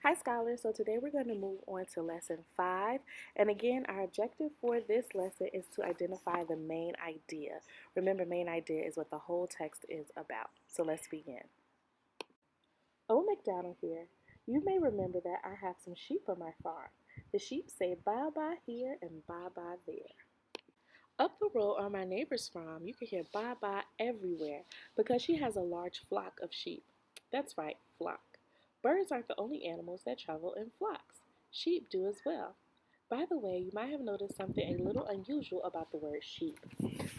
Hi scholars, so today we're going to move on to lesson 5. And again, our objective for this lesson is to identify the main idea. Remember, main idea is what the whole text is about. So let's begin. Old MacDonald here. You may remember that I have some sheep on my farm. The sheep say bye-bye here and bye-bye there. Up the road on my neighbor's farm, you can hear bye-bye everywhere because she has a large flock of sheep. That's right, flock. Birds aren't the only animals that travel in flocks. Sheep do as well. By the way, you might have noticed something a little unusual about the word sheep.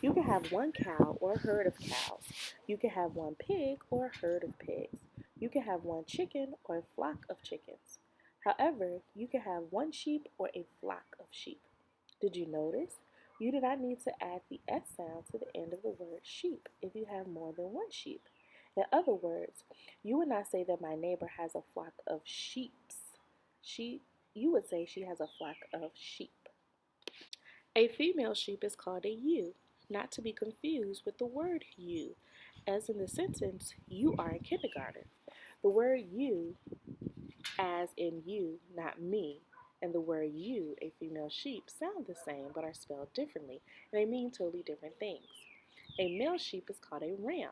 You can have one cow or a herd of cows. You can have one pig or a herd of pigs. You can have one chicken or a flock of chickens. However, you can have one sheep or a flock of sheep. Did you notice? You do not need to add the S sound to the end of the word sheep if you have more than one sheep. In other words, you would not say that my neighbor has a flock of sheeps. You would say she has a flock of sheep. A female sheep is called a ewe, not to be confused with the word you, as in the sentence, you are in kindergarten. The word you, as in you, not me, and the word ewe, a female sheep, sound the same but are spelled differently, and they mean totally different things. A male sheep is called a ram.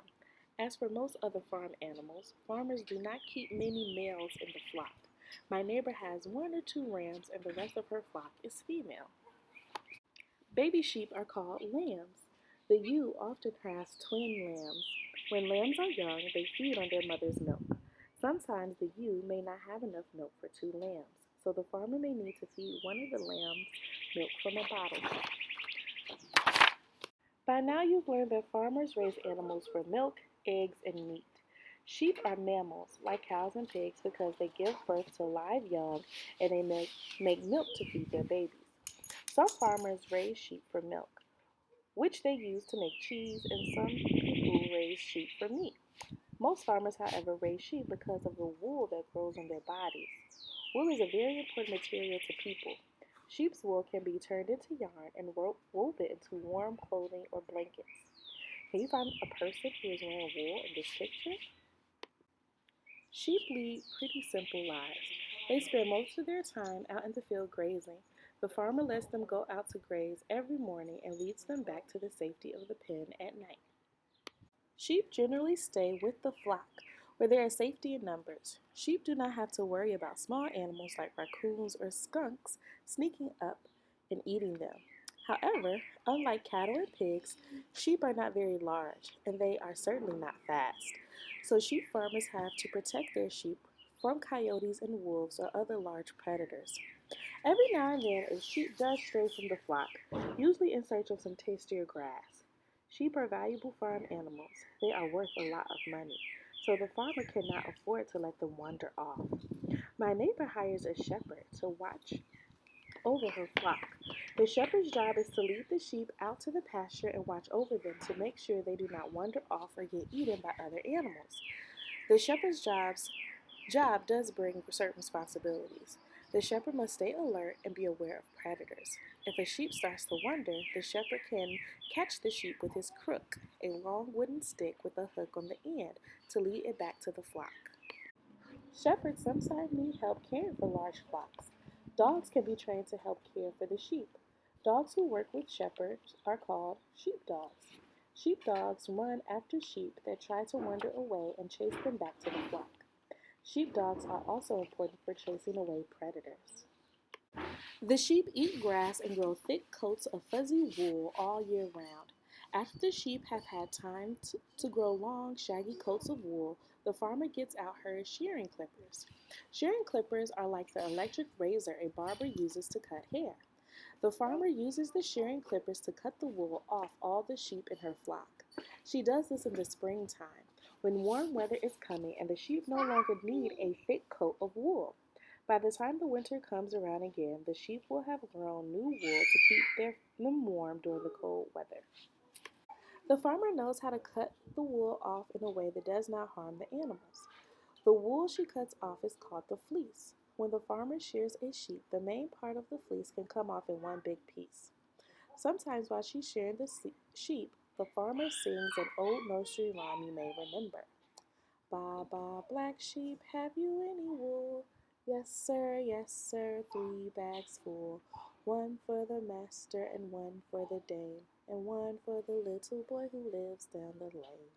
As for most other farm animals, farmers do not keep many males in the flock. My neighbor has one or two rams, and the rest of her flock is female. Baby sheep are called lambs. The ewe often has twin lambs. When lambs are young, they feed on their mother's milk. Sometimes the ewe may not have enough milk for two lambs, so the farmer may need to feed one of the lambs milk from a bottle. By now you've learned that farmers raise animals for milk, eggs, and meat. Sheep are mammals, like cows and pigs, because they give birth to live young and they make milk to feed their babies. Some farmers raise sheep for milk, which they use to make cheese, and some people raise sheep for meat. Most farmers, however, raise sheep because of the wool that grows on their bodies. Wool is a very important material to people. Sheep's wool can be turned into yarn and woven into warm clothing or blankets. Can you find a person who is wearing wool in this picture? Sheep lead pretty simple lives. They spend most of their time out in the field grazing. The farmer lets them go out to graze every morning and leads them back to the safety of the pen at night. Sheep generally stay with the flock, where there is safety in numbers. Sheep do not have to worry about small animals like raccoons or skunks sneaking up and eating them. However, unlike cattle and pigs, sheep are not very large, and they are certainly not fast. So sheep farmers have to protect their sheep from coyotes and wolves or other large predators. Every now and then, a sheep does stray from the flock, usually in search of some tastier grass. Sheep are valuable farm animals. They are worth a lot of money, so the farmer cannot afford to let them wander off. My neighbor hires a shepherd to watch over her flock. The shepherd's job is to lead the sheep out to the pasture and watch over them to make sure they do not wander off or get eaten by other animals. The shepherd's job does bring certain responsibilities. The shepherd must stay alert and be aware of predators. If a sheep starts to wander, the shepherd can catch the sheep with his crook, a long wooden stick with a hook on the end, to lead it back to the flock. Shepherds sometimes need help caring for large flocks. Dogs can be trained to help care for the sheep. Dogs who work with shepherds are called sheepdogs. Sheepdogs run after sheep that try to wander away and chase them back to the flock. Sheepdogs are also important for chasing away predators. The sheep eat grass and grow thick coats of fuzzy wool all year round. After the sheep have had time to grow long, shaggy coats of wool, the farmer gets out her shearing clippers. Shearing clippers are like the electric razor a barber uses to cut hair. The farmer uses the shearing clippers to cut the wool off all the sheep in her flock. She does this in the springtime, when warm weather is coming and the sheep no longer need a thick coat of wool. By the time the winter comes around again, the sheep will have grown new wool to keep them warm during the cold weather. The farmer knows how to cut the wool off in a way that does not harm the animals. The wool she cuts off is called the fleece. When the farmer shears a sheep, the main part of the fleece can come off in one big piece. Sometimes while she's shearing the sheep, the farmer sings an old nursery rhyme you may remember. Baa baa, black sheep, have you any wool? yes, sir, 3 bags full. One for the master and one for the dame, and one for the little boy who lives down the lane.